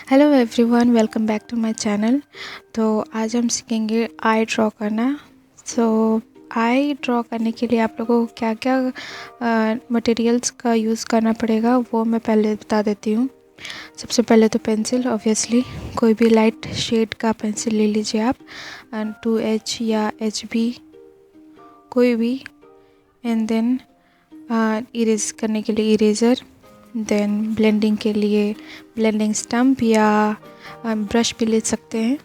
Hello everyone, welcome back to my channel. तो आज हम सीखेंगे आई ड्रॉ करना। आई ड्रॉ करने के लिए आप लोगों को क्या क्या मटेरियल्स का यूज़ करना पड़ेगा वो मैं पहले बता देती हूँ। सबसे पहले तो पेंसिल, ऑब्वियसली कोई भी लाइट शेड का पेंसिल ले लीजिए आप, 2H या HB कोई भी। एंड देन इरेज करने के लिए इरेज़र, देन ब्लेंडिंग के लिए ब्लेंडिंग स्टम्प या ब्रश भी ले सकते हैं,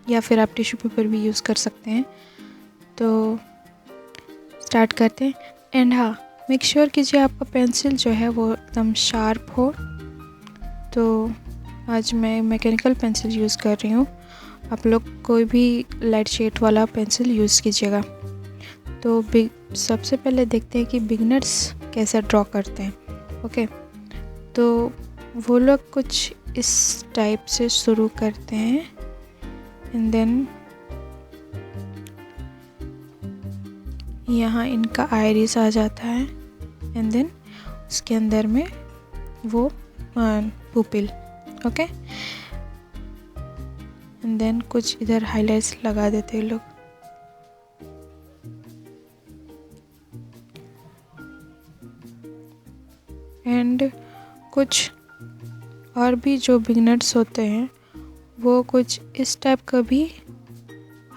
या फिर आप टिश्यू पेपर भी यूज़ कर सकते हैं। तो स्टार्ट करते हैं। एंड हाँ, मेक श्योर कीजिए आपका पेंसिल जो है वो एकदम शार्प हो। तो आज मैं मैकेनिकल पेंसिल यूज़ कर रही हूँ, आप लोग कोई भी लाइट शेड वाला पेंसिल यूज़ कीजिएगा। तो सबसे पहले देखते हैं कि बिगनर्स कैसे ड्रॉ करते हैं। ओके, तो वो लोग कुछ इस टाइप से शुरू करते हैं एंड देन यहाँ इनका आइरिस आ जाता है एंड देन उसके अंदर में वो पुपिल। ओके, एंड देन कुछ इधर हाइलाइट्स लगा देते हैं लोग। एंड कुछ और भी जो बिगनर्स होते हैं वो कुछ इस टाइप का भी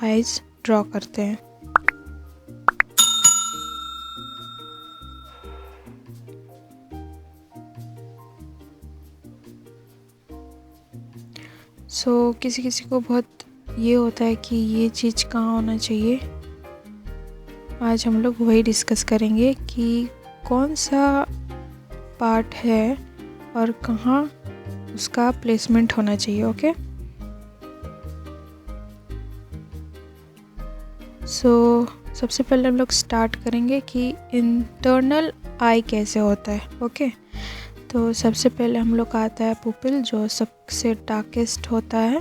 आइज ड्रॉ करते हैं। किसी किसी को बहुत ये होता है कि ये चीज़ कहाँ होना चाहिए। आज हम लोग वही डिस्कस करेंगे कि कौन सा पार्ट है और कहाँ उसका प्लेसमेंट होना चाहिए। ओके, सबसे पहले हम लोग स्टार्ट करेंगे कि इंटरनल आई कैसे होता है। ओके, तो सबसे पहले हम लोग का आता है पुपिल, जो सबसे डार्केस्ट होता है।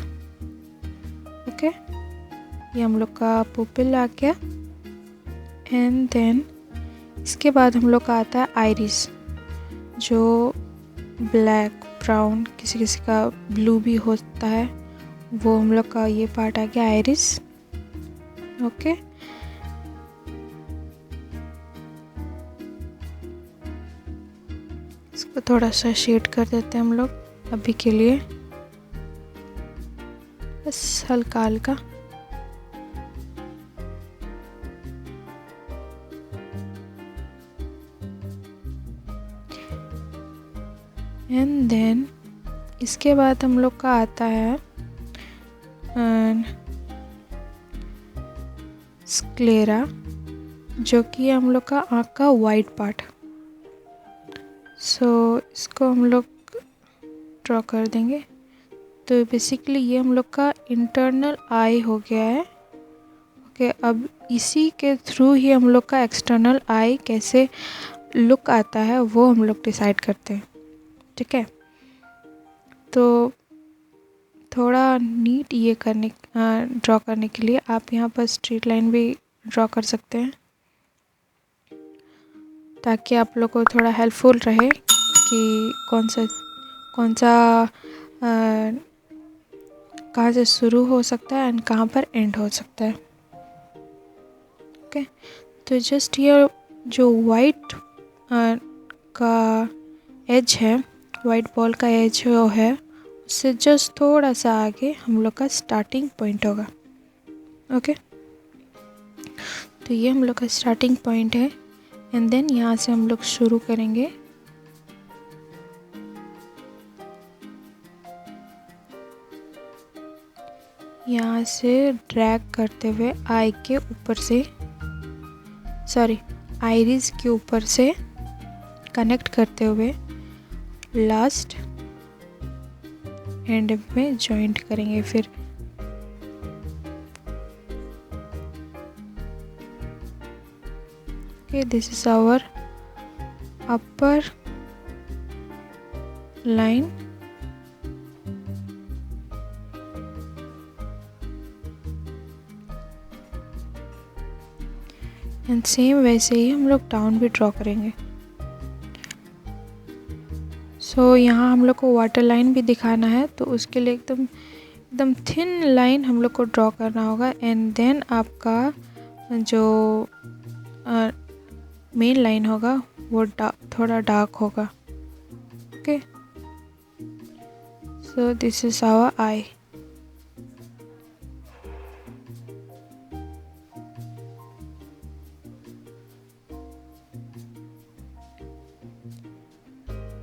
ओके, ये हम लोग का पुपिल आ गया। एंड देन इसके बाद हम लोग का आता है आइरिस, जो ब्लैक ब्राउन किसी किसी का ब्लू भी होता है, वो हम लोग का ये पार्ट आ गया आइरिस। ओके, इसको थोड़ा सा शेड कर देते हैं हम लोग अभी के लिए, बस हल्का हल्का। एंड देन इसके बाद हम लोग का आता है स्क्लेरा, जो कि हम लोग का आँख का वाइट पार्ट। इसको हम लोग ड्रॉ कर देंगे। तो बेसिकली ये हम लोग का इंटरनल आई हो गया है। ओके, अब इसी के थ्रू ही हम लोग का एक्सटर्नल आई कैसे लुक आता है वो हम लोग डिसाइड करते हैं। ठीक है, तो थोड़ा नीट ये ड्रॉ करने के लिए आप यहाँ पर स्ट्रेट लाइन भी ड्रॉ कर सकते हैं, ताकि आप लोग को थोड़ा हेल्पफुल रहे कि कौन सा कहाँ से शुरू हो सकता है एंड कहाँ पर एंड हो सकता है। ओके, तो जस्ट ये जो वाइट का एज है, वाइट बॉल का एज जो है, उससे जस्ट थोड़ा सा आगे हम लोग का स्टार्टिंग पॉइंट होगा। ओके, तो ये हम लोग का स्टार्टिंग पॉइंट है एंड देन यहाँ से हम लोग शुरू करेंगे। यहाँ से ड्रैग करते हुए आई के ऊपर से, आइरिस के ऊपर से कनेक्ट करते हुए लास्ट एंड में जॉइंट करेंगे। फिर okay, this is our upper line. And same वैसे ही हम लोग डाउन भी ड्रॉ करेंगे। सो यहाँ हम लोग को वाटर लाइन भी दिखाना है, तो उसके लिए एकदम एकदम थिन लाइन हम लोग को ड्रॉ करना होगा। एंड देन आपका जो मेन लाइन होगा वो थोड़ा डार्क होगा। Okay, so this is our eye.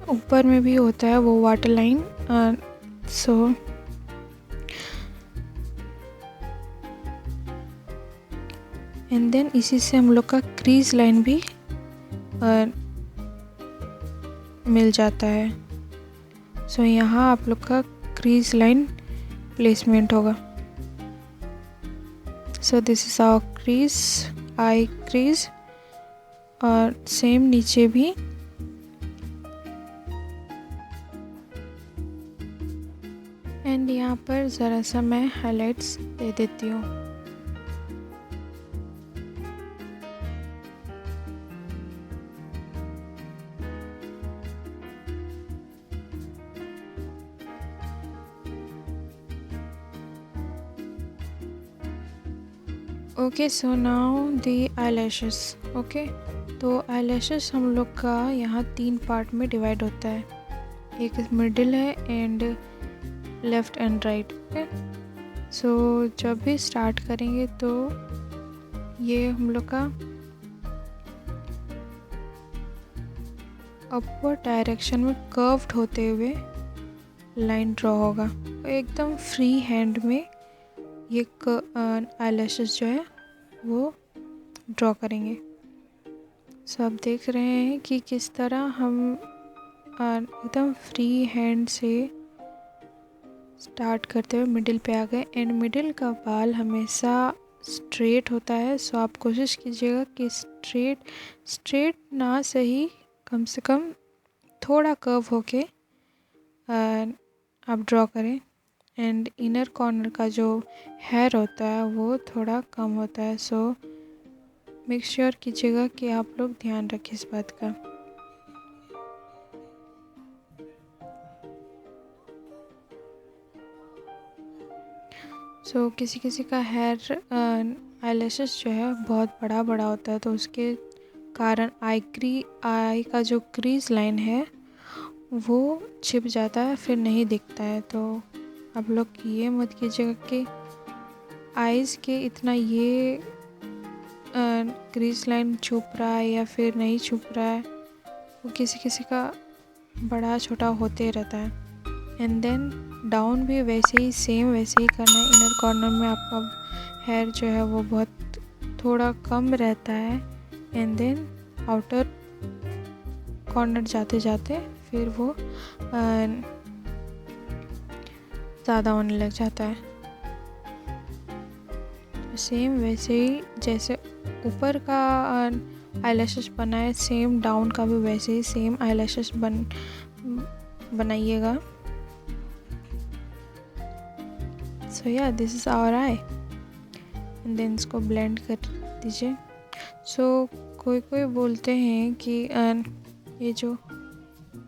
ऊपर में भी होता है वो water line. So and then इसी से हम लोग का क्रीज लाइन भी मिल जाता है। सो यहाँ आप लोग का क्रीज लाइन प्लेसमेंट होगा। So this is our crease, eye crease, और सेम नीचे भी। एंड यहाँ पर ज़रा सा मैं हाइलाइट्स दे देती हूँ। Okay, so now the eyelashes. Okay, तो आईलैशेस हम लोग का यहाँ 3 पार्ट में डिवाइड होता है। एक मिडिल है and left and right. Okay, so जब भी स्टार्ट करेंगे तो ये हम लोग का अपवर्ड डायरेक्शन में कर्व्ड होते हुए लाइन ड्रॉ होगा। तो एकदम फ्री हैंड में ये आईलैशेस जो है वो ड्रॉ करेंगे। सो आप देख रहे हैं कि किस तरह हम एकदम फ्री हैंड से स्टार्ट करते हुए मिडिल पे आ गए। एंड मिडिल का बाल हमेशा स्ट्रेट होता है। सो आप कोशिश कीजिएगा कि स्ट्रेट ना सही, कम से कम थोड़ा कर्व होके आप ड्रॉ करें। एंड इनर कॉर्नर का जो हेयर होता है वो थोड़ा कम होता है। सो मेक श्योर कीजिएगा कि आप लोग ध्यान रखें इस बात का। सो किसी किसी का हेयर आईलैशेस जो है बहुत बड़ा बड़ा होता है, तो उसके कारण आई का जो क्रीज लाइन है वो छिप जाता है, फिर नहीं दिखता है। तो आप लोग ये मत कीजिएगा कि आईज़ के इतना ये क्रीज लाइन छुप रहा है या फिर नहीं छुप रहा है, वो किसी किसी का बड़ा छोटा होते रहता है। एंड देन डाउन भी वैसे ही सेम वैसे ही करना है। इनर कॉर्नर में आपका हेयर जो है वो बहुत थोड़ा कम रहता है। एंड देन आउटर कॉर्नर जाते जाते फिर वो ज़्यादा होने लग जाता है। सेम वैसे ही जैसे ऊपर का आईलैशेस बना है, सेम डाउन का भी वैसे ही सेम आईलैशेस बनाइएगा। सो या this is our eye. And then इसको ब्लेंड कर दीजिए। सो कोई बोलते हैं कि ये जो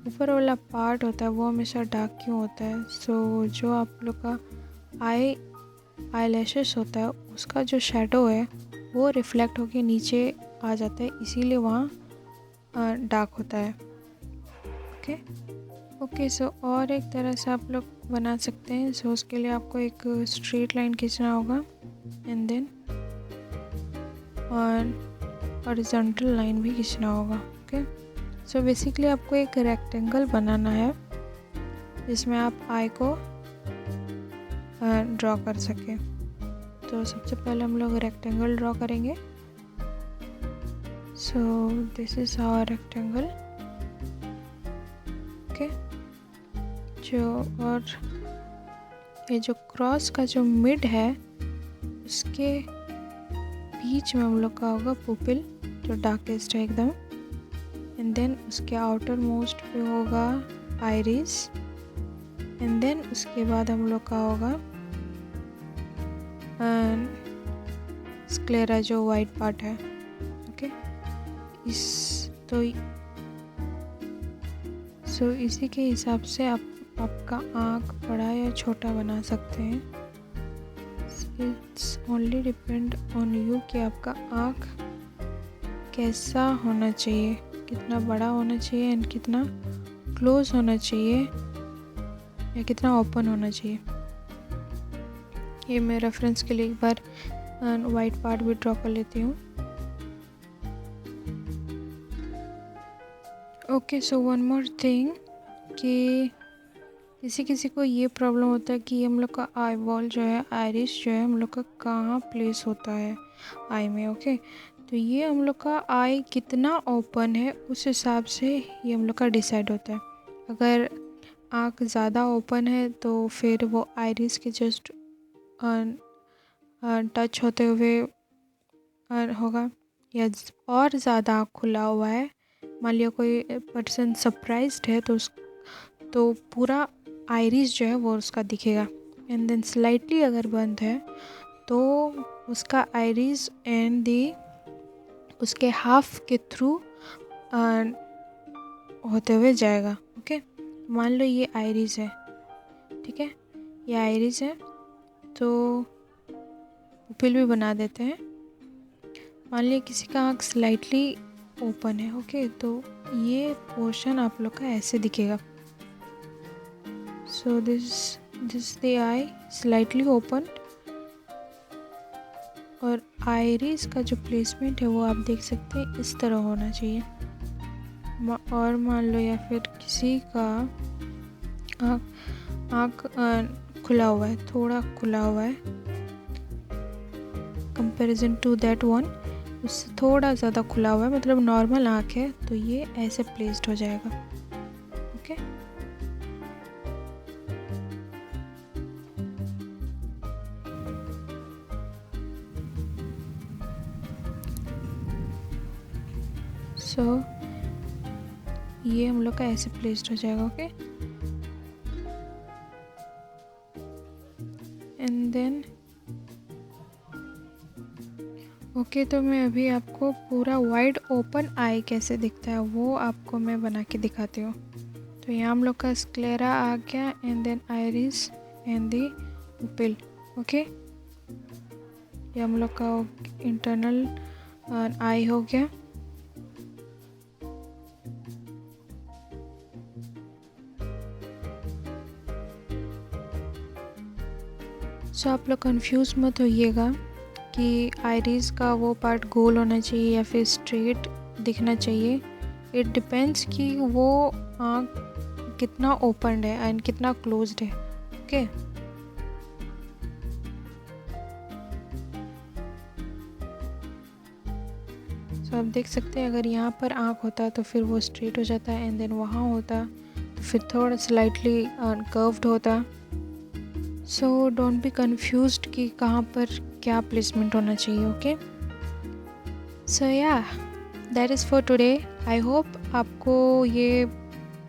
ऊपर वाला पार्ट होता है वो हमेशा डार्क क्यों होता है। सो जो आप लोग का आईलैशेस होता है उसका जो शेडो है वो रिफ्लेक्ट होके नीचे आ जाता है, इसीलिए वहाँ डार्क होता है। ओके, सो और एक तरह से आप लोग बना सकते हैं। सो उसके लिए आपको एक स्ट्रेट लाइन खींचना होगा एंड देन हॉरिजॉन्टल लाइन भी खींचना होगा। ओके, सो बेसिकली आपको एक रेक्टेंगल बनाना है जिसमें आप आई को ड्रॉ कर सकें। तो सबसे पहले हम लोग रेक्टेंगल ड्रॉ करेंगे। So this is our rectangle. Okay, और ये जो क्रॉस का जो मिड है उसके बीच में हम लोग का होगा पुपिल, जो डार्केस्ट है एकदम। एंड देन उसके आउटर मोस्ट पे होगा आइरिस। एंड देन उसके बाद हम लोग का होगा स्क्लेरा, जो वाइट पार्ट है। ओके, सो इसी के हिसाब से आप आपका आँख बड़ा या छोटा बना सकते हैं। It's only depend on you कि आपका आँख कैसा होना चाहिए, कितना बड़ा होना चाहिए एंड कितना क्लोज होना चाहिए या कितना ओपन होना चाहिए। ये मैं रेफरेंस के लिए एक बार वाइट पार्ट भी ड्रॉ कर लेती हूँ। Okay, so one more thing कि किसी किसी को ये प्रॉब्लम होता है कि हम लोग का आई बॉल जो है, आइरिस जो है, हम लोग का कहाँ प्लेस होता है आई में। ओके, तो ये हम लोग का आई कितना ओपन है उस हिसाब से ये हम लोग का डिसाइड होता है। अगर आँख ज़्यादा ओपन है तो फिर वो आइरिस के जस्ट टच होते हुए होगा, या और ज़्यादा आँख खुला हुआ है, मान लिया कोई पर्सन सरप्राइज्ड है तो पूरा आइरिस जो है वो उसका दिखेगा। एंड देन स्लाइटली अगर बंद है तो उसका आइरिस एंड दी उसके हाफ के थ्रू होते हुए जाएगा। ओके, मान लो ये आइरिस है, ठीक है, ये आइरिस है, तो पुपिल भी बना देते हैं। मान लिया किसी का आँख स्लाइटली ओपन है, ओके, तो ये पोर्शन आप लोग का ऐसे दिखेगा। So this the I slightly open, और आइरिस का जो प्लेसमेंट है वो आप देख सकते हैं इस तरह होना चाहिए। और मान लो या फिर किसी का आँख खुला हुआ है, थोड़ा खुला हुआ है कंपैरिजन टू दैट वन, उससे थोड़ा ज़्यादा खुला हुआ है, मतलब नॉर्मल आँख है, तो ये ऐसे प्लेस्ड हो जाएगा। ओके, सो ये हम लोग का ऐसे प्लेस्ड हो जाएगा। ओके, एंड देन ओके, तो मैं अभी आपको पूरा वाइड ओपन आई कैसे दिखता है वो आपको मैं बना के दिखाती हूँ। तो यहाँ हम लोग का स्क्लेरा आ गया, and then iris and the pupil. Okay, ये हम लोग का इंटरनल आई हो गया। सो आप लोग कंफ्यूज मत होइएगा कि आइरिस का वो पार्ट गोल होना चाहिए या फिर स्ट्रेट दिखना चाहिए। इट डिपेंड्स कि वो आँख कितना ओपन है एंड कितना क्लोज्ड है। ओके, सो आप देख सकते हैं अगर यहाँ पर आँख होता तो फिर वो स्ट्रेट हो जाता है, एंड देन वहाँ होता तो फिर थोड़ा स्लाइटली कर्व्ड होता। सो डोंट बी कंफ्यूज्ड कि कहाँ पर क्या प्लेसमेंट होना चाहिए। ओके, सो या that is for today. I hope आपको ये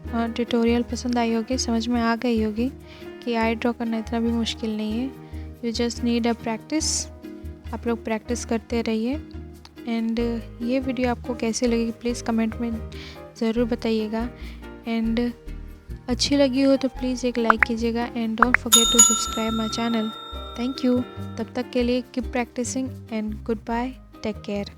ट्यूटोरियल पसंद आई होगी, समझ में आ गई होगी कि आई ड्रॉ करना इतना भी मुश्किल नहीं है। You just need a practice. आप लोग प्रैक्टिस करते रहिए। एंड ये वीडियो आपको कैसी लगी प्लीज़ कमेंट में ज़रूर बताइएगा, एंड अच्छी लगी हो तो प्लीज़ एक लाइक कीजिएगा, and don't forget to subscribe my channel. Thank you. तब तक के लिए keep practising and good bye, take care.